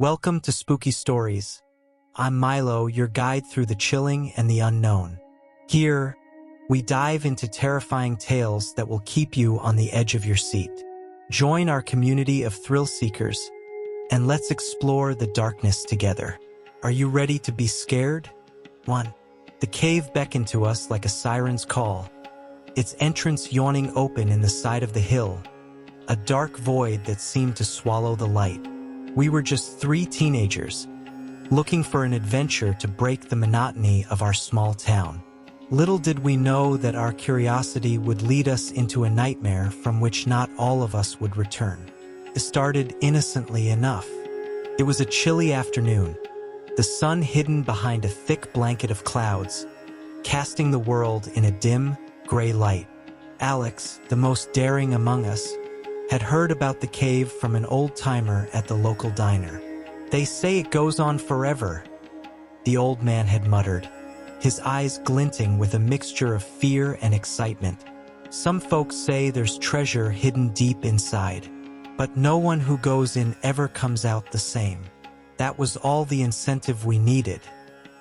Welcome to Spooky Stories. I'm Milo, your guide through the chilling and the unknown. Here, we dive into terrifying tales that will keep you on the edge of your seat. Join our community of thrill seekers, and let's explore the darkness together. Are you ready to be scared? 1. The cave beckoned to us like a siren's call, its entrance yawning open in the side of the hill, a dark void that seemed to swallow the light. We were just 3 teenagers, looking for an adventure to break the monotony of our small town. Little did we know that our curiosity would lead us into a nightmare from which not all of us would return. It started innocently enough. It was a chilly afternoon, the sun hidden behind a thick blanket of clouds, casting the world in a dim, gray light. Alex, the most daring among us, had heard about the cave from an old-timer at the local diner. "They say it goes on forever," the old man had muttered, his eyes glinting with a mixture of fear and excitement. "Some folks say there's treasure hidden deep inside, but no one who goes in ever comes out the same." That was all the incentive we needed.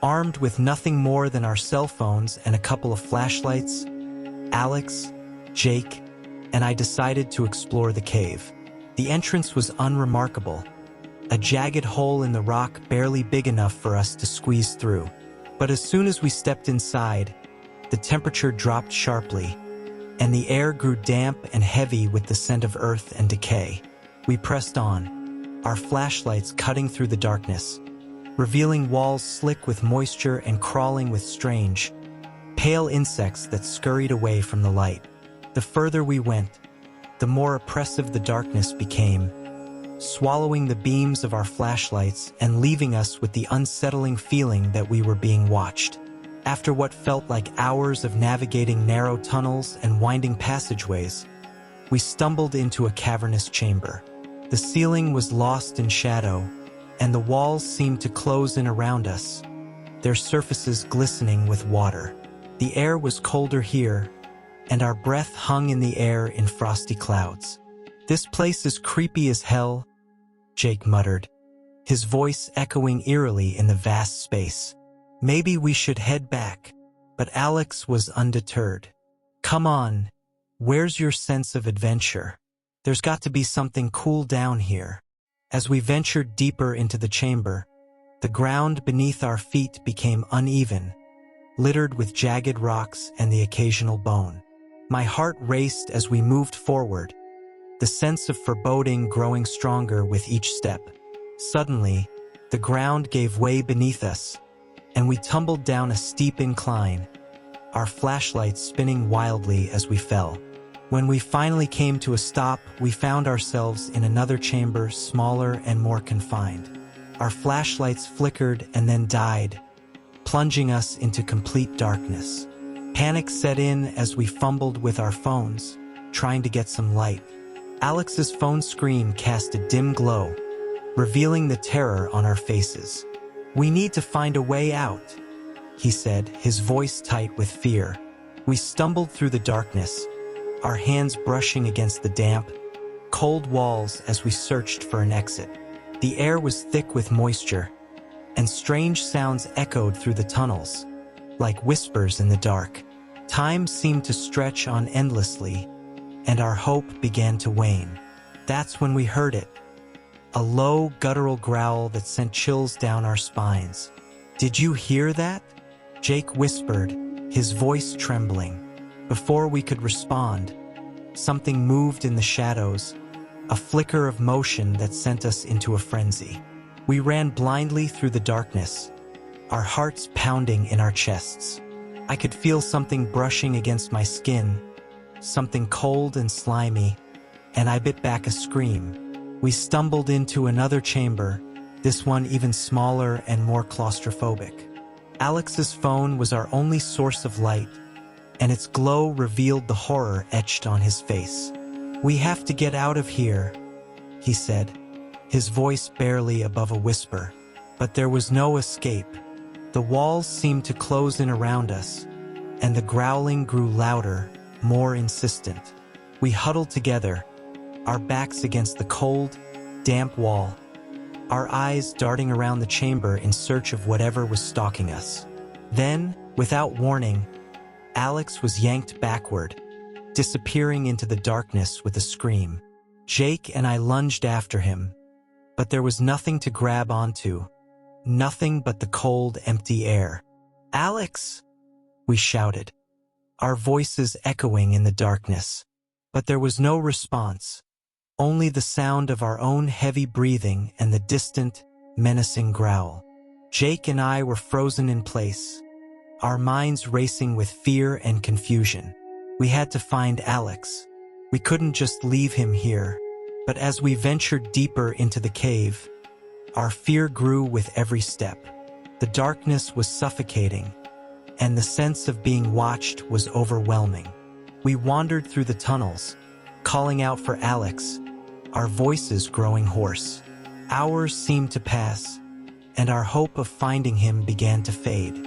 Armed with nothing more than our cell phones and a couple of flashlights, Alex, Jake, and I decided to explore the cave. The entrance was unremarkable, a jagged hole in the rock barely big enough for us to squeeze through. But as soon as we stepped inside, the temperature dropped sharply, and the air grew damp and heavy with the scent of earth and decay. We pressed on, our flashlights cutting through the darkness, revealing walls slick with moisture and crawling with strange, pale insects that scurried away from the light. The further we went, the more oppressive the darkness became, swallowing the beams of our flashlights and leaving us with the unsettling feeling that we were being watched. After what felt like hours of navigating narrow tunnels and winding passageways, we stumbled into a cavernous chamber. The ceiling was lost in shadow, and the walls seemed to close in around us, their surfaces glistening with water. The air was colder here, and our breath hung in the air in frosty clouds. "This place is creepy as hell," Jake muttered, his voice echoing eerily in the vast space. "Maybe we should head back." But Alex was undeterred. "Come on, where's your sense of adventure? There's got to be something cool down here." As we ventured deeper into the chamber, the ground beneath our feet became uneven, littered with jagged rocks and the occasional bone. My heart raced as we moved forward, the sense of foreboding growing stronger with each step. Suddenly, the ground gave way beneath us, and we tumbled down a steep incline, our flashlights spinning wildly as we fell. When we finally came to a stop, we found ourselves in another chamber, smaller and more confined. Our flashlights flickered and then died, plunging us into complete darkness. Panic set in as we fumbled with our phones, trying to get some light. Alex's phone screen cast a dim glow, revealing the terror on our faces. "We need to find a way out," he said, his voice tight with fear. We stumbled through the darkness, our hands brushing against the damp, cold walls as we searched for an exit. The air was thick with moisture, and strange sounds echoed through the tunnels, like whispers in the dark. Time seemed to stretch on endlessly, and our hope began to wane. That's when we heard it, a low, guttural growl that sent chills down our spines. "Did you hear that?" Jake whispered, his voice trembling. Before we could respond, something moved in the shadows, a flicker of motion that sent us into a frenzy. We ran blindly through the darkness, our hearts pounding in our chests. I could feel something brushing against my skin, something cold and slimy, and I bit back a scream. We stumbled into another chamber, this one even smaller and more claustrophobic. Alex's phone was our only source of light, and its glow revealed the horror etched on his face. "We have to get out of here," he said, his voice barely above a whisper. But there was no escape. The walls seemed to close in around us, and the growling grew louder, more insistent. We huddled together, our backs against the cold, damp wall, our eyes darting around the chamber in search of whatever was stalking us. Then, without warning, Alex was yanked backward, disappearing into the darkness with a scream. Jake and I lunged after him, but there was nothing to grab onto, nothing but the cold, empty air. "Alex!" we shouted, our voices echoing in the darkness. But there was no response, only the sound of our own heavy breathing and the distant, menacing growl. Jake and I were frozen in place, our minds racing with fear and confusion. We had to find Alex. We couldn't just leave him here. But as we ventured deeper into the cave, our fear grew with every step. The darkness was suffocating, and the sense of being watched was overwhelming. We wandered through the tunnels, calling out for Alex, our voices growing hoarse. Hours seemed to pass, and our hope of finding him began to fade.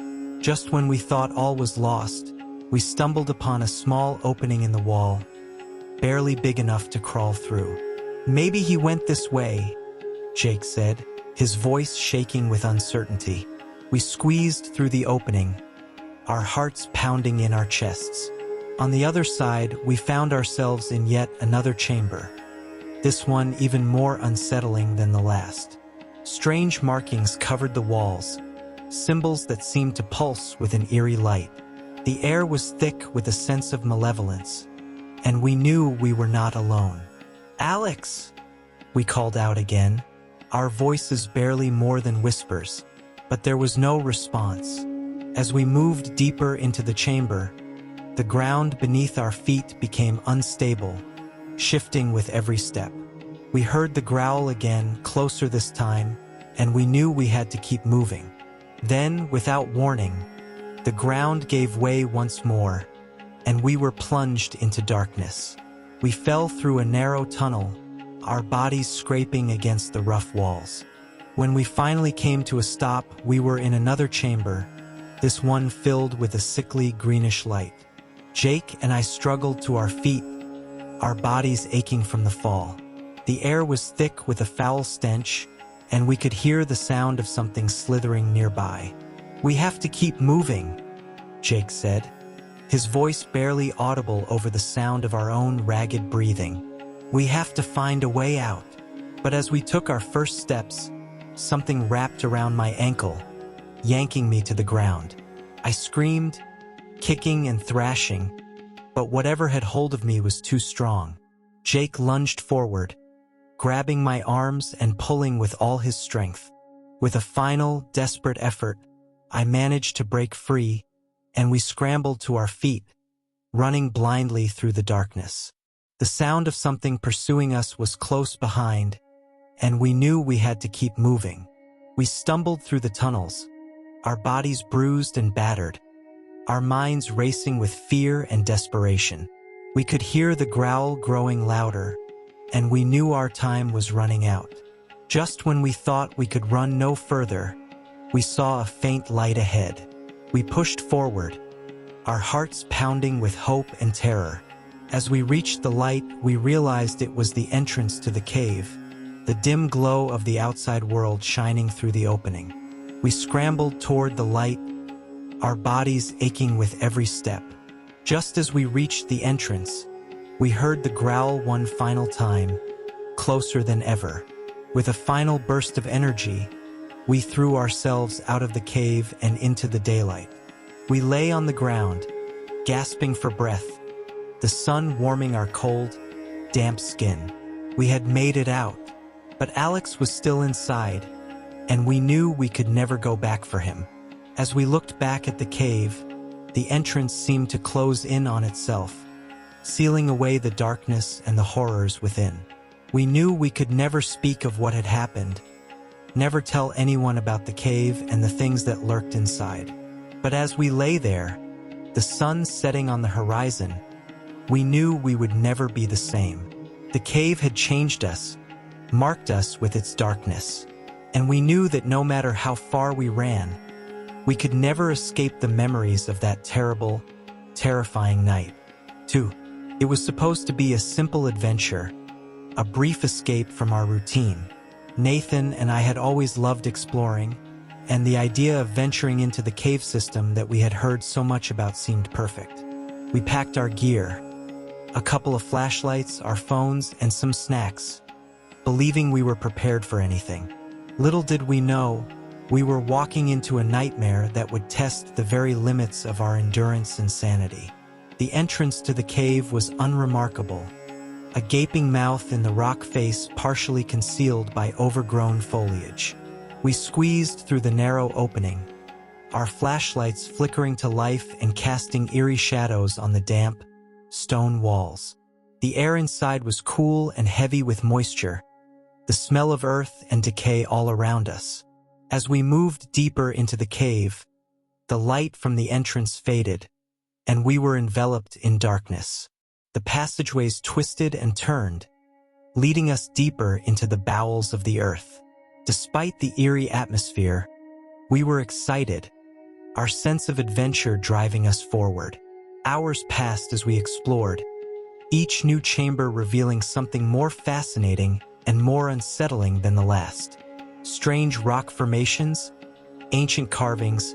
Just when we thought all was lost, we stumbled upon a small opening in the wall, barely big enough to crawl through. "Maybe he went this way," Jake said, his voice shaking with uncertainty. We squeezed through the opening, our hearts pounding in our chests. On the other side, we found ourselves in yet another chamber, this one even more unsettling than the last. Strange markings covered the walls, symbols that seemed to pulse with an eerie light. The air was thick with a sense of malevolence, and we knew we were not alone. "Alex!" we called out again, our voices barely more than whispers, but there was no response. As we moved deeper into the chamber, the ground beneath our feet became unstable, shifting with every step. We heard the growl again, closer this time, and we knew we had to keep moving. Then, without warning, the ground gave way once more, and we were plunged into darkness. We fell through a narrow tunnel, our bodies scraping against the rough walls. When we finally came to a stop, we were in another chamber, this one filled with a sickly greenish light. Jake and I struggled to our feet, our bodies aching from the fall. The air was thick with a foul stench, and we could hear the sound of something slithering nearby. "We have to keep moving," Jake said, his voice barely audible over the sound of our own ragged breathing. "We have to find a way out." But as we took our first steps, something wrapped around my ankle, yanking me to the ground. I screamed, kicking and thrashing, but whatever had hold of me was too strong. Jake lunged forward, grabbing my arms and pulling with all his strength. With a final, desperate effort, I managed to break free, and we scrambled to our feet, running blindly through the darkness. The sound of something pursuing us was close behind, and we knew we had to keep moving. We stumbled through the tunnels, our bodies bruised and battered, our minds racing with fear and desperation. We could hear the growl growing louder, and we knew our time was running out. Just when we thought we could run no further, we saw a faint light ahead. We pushed forward, our hearts pounding with hope and terror. As we reached the light, we realized it was the entrance to the cave, the dim glow of the outside world shining through the opening. We scrambled toward the light, our bodies aching with every step. Just as we reached the entrance, we heard the growl one final time, closer than ever. With a final burst of energy, we threw ourselves out of the cave and into the daylight. We lay on the ground, gasping for breath, the sun warming our cold, damp skin. We had made it out, but Alex was still inside, and we knew we could never go back for him. As we looked back at the cave, the entrance seemed to close in on itself, sealing away the darkness and the horrors within. We knew we could never speak of what had happened, never tell anyone about the cave and the things that lurked inside. But as we lay there, the sun setting on the horizon, we knew we would never be the same. The cave had changed us, marked us with its darkness, and we knew that no matter how far we ran, we could never escape the memories of that terrible, terrifying night. 2. It was supposed to be a simple adventure, a brief escape from our routine. Nathan and I had always loved exploring, and the idea of venturing into the cave system that we had heard so much about seemed perfect. We packed our gear, a couple of flashlights, our phones, and some snacks, believing we were prepared for anything. Little did we know, we were walking into a nightmare that would test the very limits of our endurance and sanity. The entrance to the cave was unremarkable, a gaping mouth in the rock face partially concealed by overgrown foliage. We squeezed through the narrow opening, our flashlights flickering to life and casting eerie shadows on the damp, stone walls. The air inside was cool and heavy with moisture, the smell of earth and decay all around us. As we moved deeper into the cave, the light from the entrance faded, and we were enveloped in darkness. The passageways twisted and turned, leading us deeper into the bowels of the earth. Despite the eerie atmosphere, we were excited, our sense of adventure driving us forward. Hours passed as we explored, each new chamber revealing something more fascinating and more unsettling than the last. Strange rock formations, ancient carvings,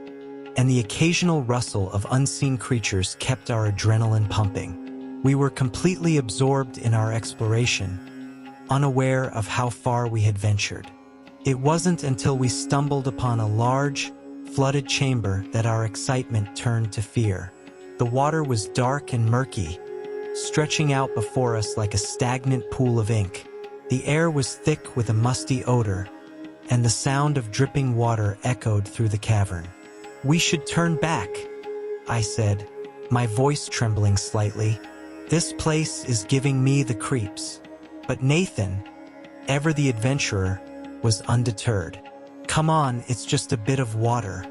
and the occasional rustle of unseen creatures kept our adrenaline pumping. We were completely absorbed in our exploration, unaware of how far we had ventured. It wasn't until we stumbled upon a large, flooded chamber that our excitement turned to fear. The water was dark and murky, stretching out before us like a stagnant pool of ink. The air was thick with a musty odor, and the sound of dripping water echoed through the cavern. "We should turn back," I said, my voice trembling slightly. "This place is giving me the creeps." But Nathan, ever the adventurer, was undeterred. "Come on, it's just a bit of water.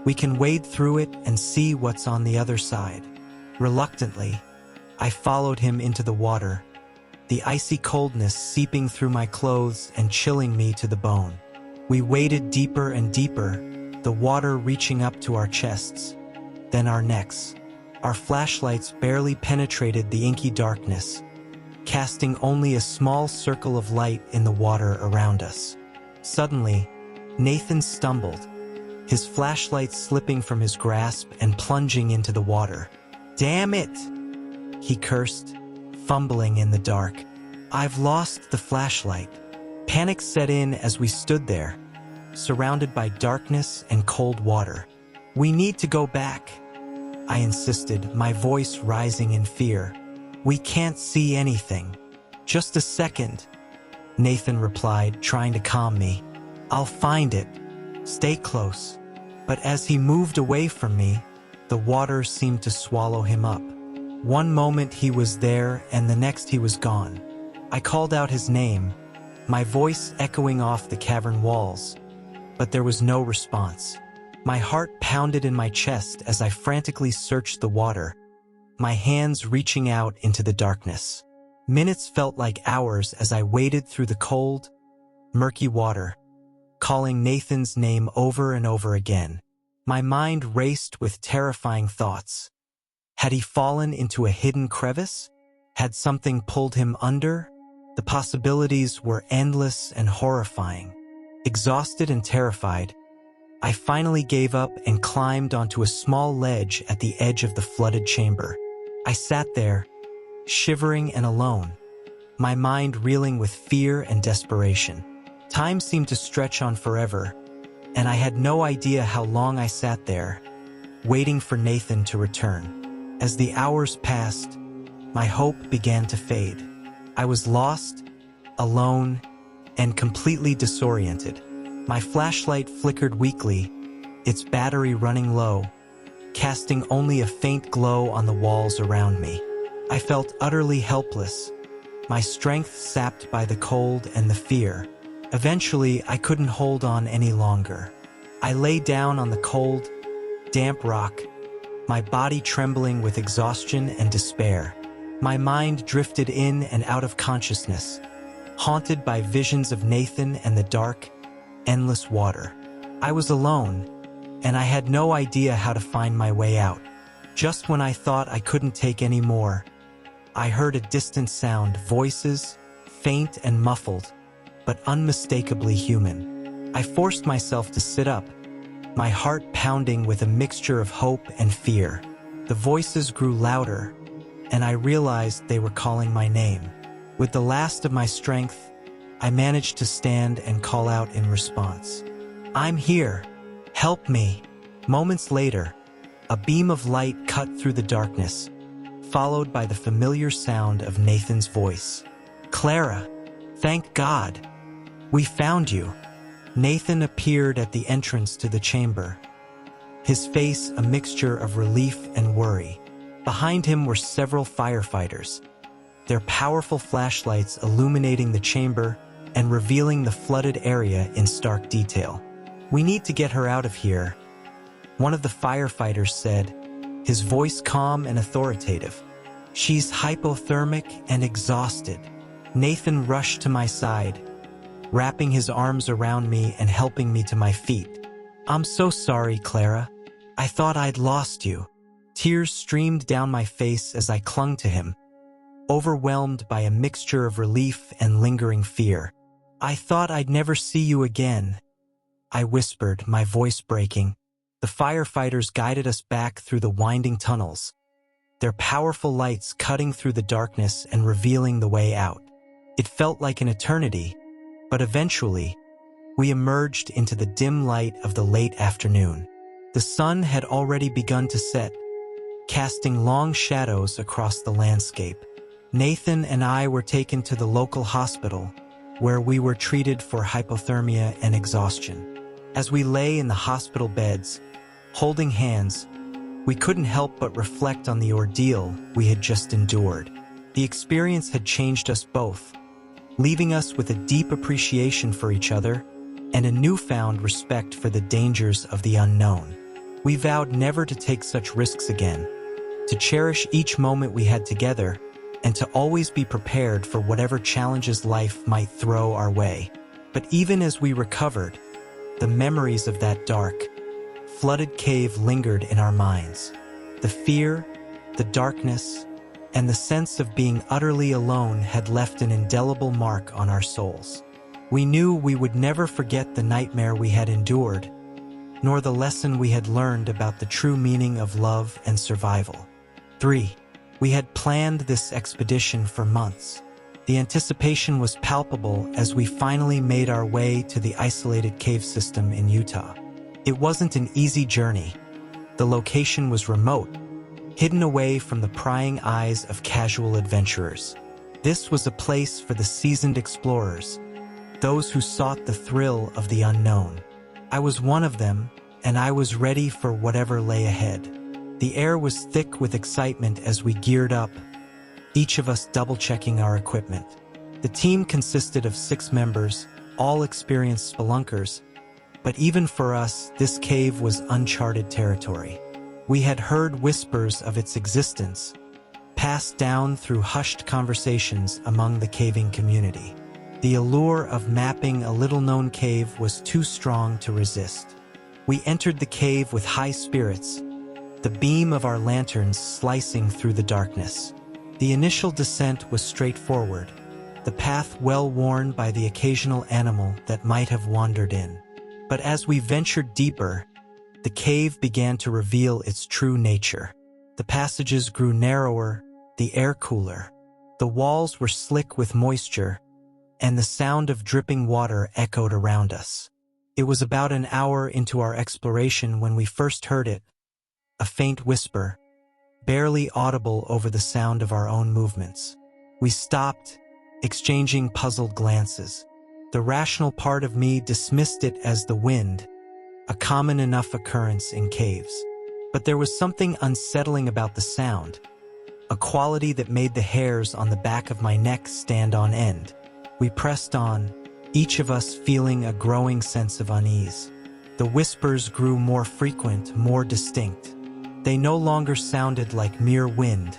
We can wade through it and see what's on the other side." Reluctantly, I followed him into the water, the icy coldness seeping through my clothes and chilling me to the bone. We waded deeper and deeper, the water reaching up to our chests, then our necks. Our flashlights barely penetrated the inky darkness, casting only a small circle of light in the water around us. Suddenly, Nathan stumbled, his flashlight slipping from his grasp and plunging into the water. "Damn it!" he cursed, fumbling in the dark. "I've lost the flashlight." Panic set in as we stood there, surrounded by darkness and cold water. "We need to go back," I insisted, my voice rising in fear. "We can't see anything." "Just a second," Nathan replied, trying to calm me. "I'll find it. Stay close." But as he moved away from me, the water seemed to swallow him up. One moment he was there, and the next he was gone. I called out his name, my voice echoing off the cavern walls, but there was no response. My heart pounded in my chest as I frantically searched the water, my hands reaching out into the darkness. Minutes felt like hours as I waded through the cold, murky water, calling Nathan's name over and over again. My mind raced with terrifying thoughts. Had he fallen into a hidden crevice? Had something pulled him under? The possibilities were endless and horrifying. Exhausted and terrified, I finally gave up and climbed onto a small ledge at the edge of the flooded chamber. I sat there, shivering and alone, my mind reeling with fear and desperation. Time seemed to stretch on forever, and I had no idea how long I sat there, waiting for Nathan to return. As the hours passed, my hope began to fade. I was lost, alone, and completely disoriented. My flashlight flickered weakly, its battery running low, casting only a faint glow on the walls around me. I felt utterly helpless, my strength sapped by the cold and the fear. Eventually, I couldn't hold on any longer. I lay down on the cold, damp rock, my body trembling with exhaustion and despair. My mind drifted in and out of consciousness, haunted by visions of Nathan and the dark, endless water. I was alone, and I had no idea how to find my way out. Just when I thought I couldn't take any more, I heard a distant sound, voices, faint and muffled, but unmistakably human. I forced myself to sit up, my heart pounding with a mixture of hope and fear. The voices grew louder, and I realized they were calling my name. With the last of my strength, I managed to stand and call out in response. "I'm here. Help me." Moments later, a beam of light cut through the darkness, followed by the familiar sound of Nathan's voice. "Clara, thank God. We found you." Nathan appeared at the entrance to the chamber, his face a mixture of relief and worry. Behind him were several firefighters, their powerful flashlights illuminating the chamber and revealing the flooded area in stark detail. "We need to get her out of here," one of the firefighters said, his voice calm and authoritative. "She's hypothermic and exhausted." Nathan rushed to my side, wrapping his arms around me and helping me to my feet. "I'm so sorry, Clara. I thought I'd lost you." Tears streamed down my face as I clung to him, overwhelmed by a mixture of relief and lingering fear. "I thought I'd never see you again," I whispered, my voice breaking. The firefighters guided us back through the winding tunnels, their powerful lights cutting through the darkness and revealing the way out. It felt like an eternity, but eventually, we emerged into the dim light of the late afternoon. The sun had already begun to set, casting long shadows across the landscape. Nathan and I were taken to the local hospital, where we were treated for hypothermia and exhaustion. As we lay in the hospital beds, holding hands, we couldn't help but reflect on the ordeal we had just endured. The experience had changed us both, leaving us with a deep appreciation for each other and a newfound respect for the dangers of the unknown. We vowed never to take such risks again, to cherish each moment we had together, and to always be prepared for whatever challenges life might throw our way. But even as we recovered, the memories of that dark, flooded cave lingered in our minds. The fear, the darkness, and the sense of being utterly alone had left an indelible mark on our souls. We knew we would never forget the nightmare we had endured, nor the lesson we had learned about the true meaning of love and survival. 3. We had planned this expedition for months. The anticipation was palpable as we finally made our way to the isolated cave system in Utah. It wasn't an easy journey. The location was remote, hidden away from the prying eyes of casual adventurers. This was a place for the seasoned explorers, those who sought the thrill of the unknown. I was one of them, and I was ready for whatever lay ahead. The air was thick with excitement as we geared up, each of us double-checking our equipment. The team consisted of 6 members, all experienced spelunkers, but even for us, this cave was uncharted territory. We had heard whispers of its existence, passed down through hushed conversations among the caving community. The allure of mapping a little-known cave was too strong to resist. We entered the cave with high spirits, the beam of our lanterns slicing through the darkness. The initial descent was straightforward, the path well worn by the occasional animal that might have wandered in. But as we ventured deeper, the cave began to reveal its true nature. The passages grew narrower, the air cooler. The walls were slick with moisture, and the sound of dripping water echoed around us. It was about an hour into our exploration when we first heard it, a faint whisper, barely audible over the sound of our own movements. We stopped, exchanging puzzled glances. The rational part of me dismissed it as the wind, a common enough occurrence in caves. But there was something unsettling about the sound, a quality that made the hairs on the back of my neck stand on end. We pressed on, each of us feeling a growing sense of unease. The whispers grew more frequent, more distinct. They no longer sounded like mere wind.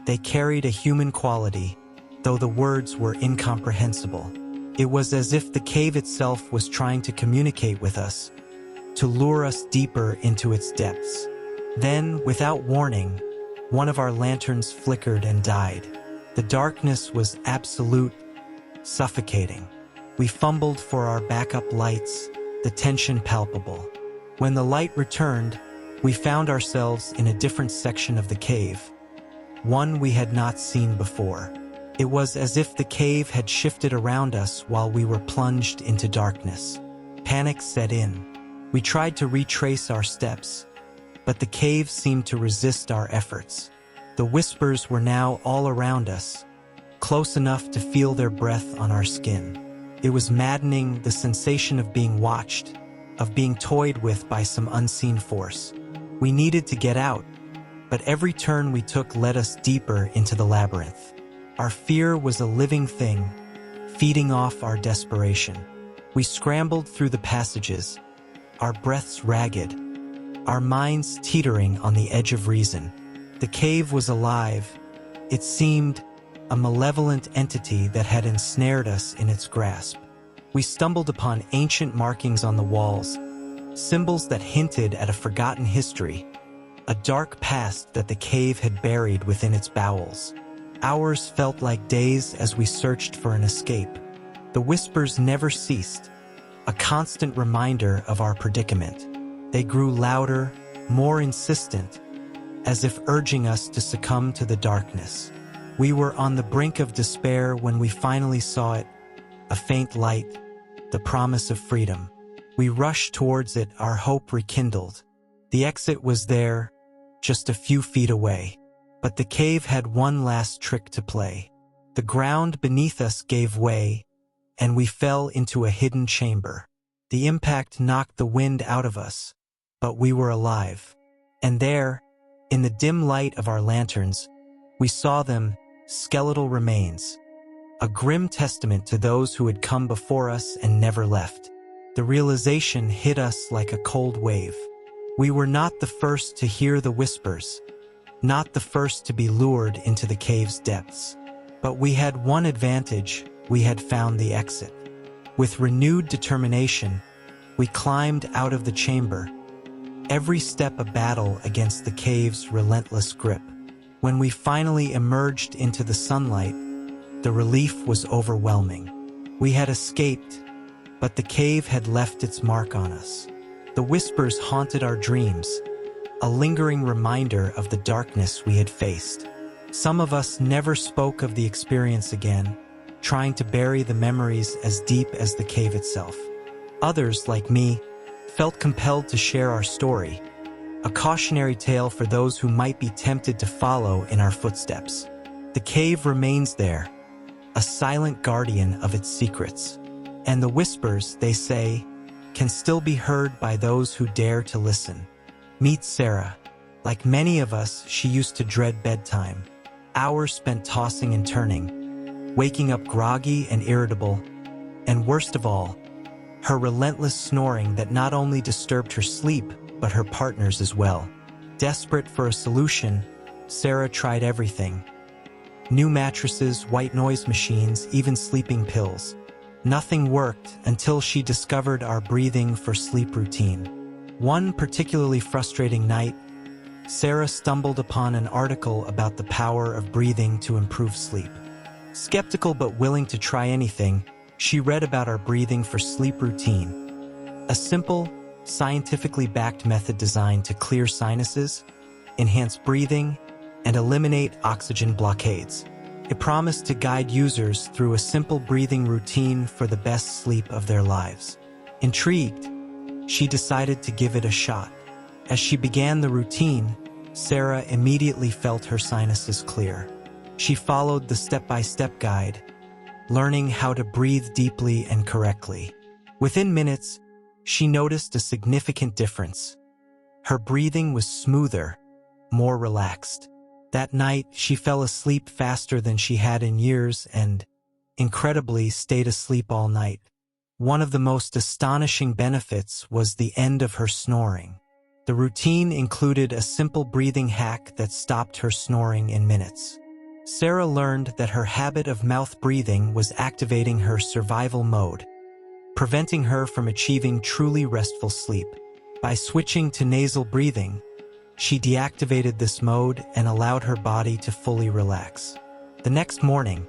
They carried a human quality, though the words were incomprehensible. It was as if the cave itself was trying to communicate with us, to lure us deeper into its depths. Then, without warning, one of our lanterns flickered and died. The darkness was absolute, suffocating. We fumbled for our backup lights, the tension palpable. When the light returned, we found ourselves in a different section of the cave, one we had not seen before. It was as if the cave had shifted around us while we were plunged into darkness. Panic set in. We tried to retrace our steps, but the cave seemed to resist our efforts. The whispers were now all around us, close enough to feel their breath on our skin. It was maddening, the sensation of being watched, of being toyed with by some unseen force. We needed to get out, but every turn we took led us deeper into the labyrinth. Our fear was a living thing, feeding off our desperation. We scrambled through the passages, our breaths ragged, our minds teetering on the edge of reason. The cave was alive. It seemed a malevolent entity that had ensnared us in its grasp. We stumbled upon ancient markings on the walls, symbols that hinted at a forgotten history, a dark past that the cave had buried within its bowels. Hours felt like days as we searched for an escape. The whispers never ceased, a constant reminder of our predicament. They grew louder, more insistent, as if urging us to succumb to the darkness. We were on the brink of despair when we finally saw it, a faint light, the promise of freedom. We rushed towards it, our hope rekindled. The exit was there, just a few feet away. But the cave had one last trick to play. The ground beneath us gave way, and we fell into a hidden chamber. The impact knocked the wind out of us, but we were alive. And there, in the dim light of our lanterns, we saw them, skeletal remains, a grim testament to those who had come before us and never left. The realization hit us like a cold wave. We were not the first to hear the whispers, not the first to be lured into the cave's depths. But we had one advantage: we had found the exit. With renewed determination, we climbed out of the chamber, every step a battle against the cave's relentless grip. When we finally emerged into the sunlight, the relief was overwhelming. We had escaped, but the cave had left its mark on us. The whispers haunted our dreams, a lingering reminder of the darkness we had faced. Some of us never spoke of the experience again, trying to bury the memories as deep as the cave itself. Others, like me, felt compelled to share our story, a cautionary tale for those who might be tempted to follow in our footsteps. The cave remains there, a silent guardian of its secrets. And the whispers, they say, can still be heard by those who dare to listen. Meet Sarah. Like many of us, she used to dread bedtime. Hours spent tossing and turning, waking up groggy and irritable, and worst of all, her relentless snoring that not only disturbed her sleep, but her partner's as well. Desperate for a solution, Sarah tried everything. New mattresses, white noise machines, even sleeping pills. Nothing worked until she discovered our breathing for sleep routine. One particularly frustrating night, Sarah stumbled upon an article about the power of breathing to improve sleep. Skeptical but willing to try anything, she read about our breathing for sleep routine. A simple, scientifically backed method designed to clear sinuses, enhance breathing, and eliminate oxygen blockades. It promised to guide users through a simple breathing routine for the best sleep of their lives. Intrigued, she decided to give it a shot. As she began the routine, Sarah immediately felt her sinuses clear. She followed the step-by-step guide, learning how to breathe deeply and correctly. Within minutes, she noticed a significant difference. Her breathing was smoother, more relaxed. That night, she fell asleep faster than she had in years and, incredibly, stayed asleep all night. One of the most astonishing benefits was the end of her snoring. The routine included a simple breathing hack that stopped her snoring in minutes. Sarah learned that her habit of mouth breathing was activating her survival mode, preventing her from achieving truly restful sleep. By switching to nasal breathing, she deactivated this mode and allowed her body to fully relax. The next morning,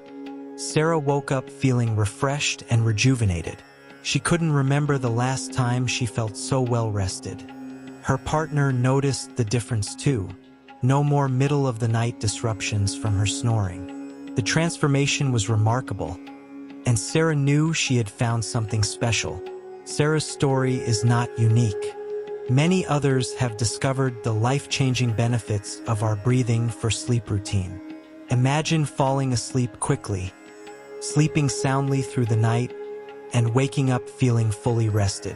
Sarah woke up feeling refreshed and rejuvenated. She couldn't remember the last time she felt so well rested. Her partner noticed the difference too. No more middle-of-the-night disruptions from her snoring. The transformation was remarkable, and Sarah knew she had found something special. Sarah's story is not unique. Many others have discovered the life-changing benefits of our breathing for sleep routine. Imagine falling asleep quickly, sleeping soundly through the night, and waking up feeling fully rested.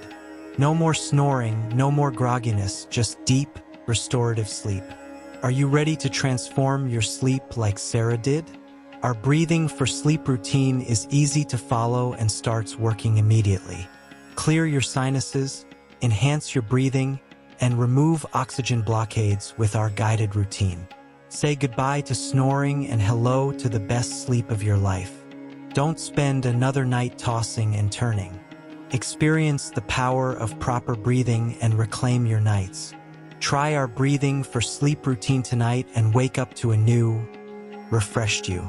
No more snoring, no more grogginess, just deep, restorative sleep. Are you ready to transform your sleep like Sarah did? Our breathing for sleep routine is easy to follow and starts working immediately. Clear your sinuses, enhance your breathing, and remove oxygen blockades with our guided routine. Say goodbye to snoring and hello to the best sleep of your life. Don't spend another night tossing and turning. Experience the power of proper breathing and reclaim your nights. Try our breathing for sleep routine tonight and wake up to a new, refreshed you.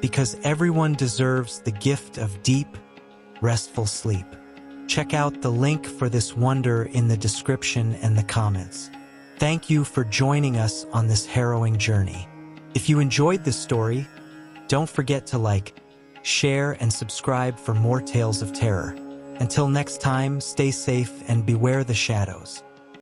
Because everyone deserves the gift of deep, restful sleep. Check out the link for this wonder in the description and the comments. Thank you for joining us on this harrowing journey. If you enjoyed this story, don't forget to like, share, and subscribe for more tales of terror. Until next time, stay safe and beware the shadows.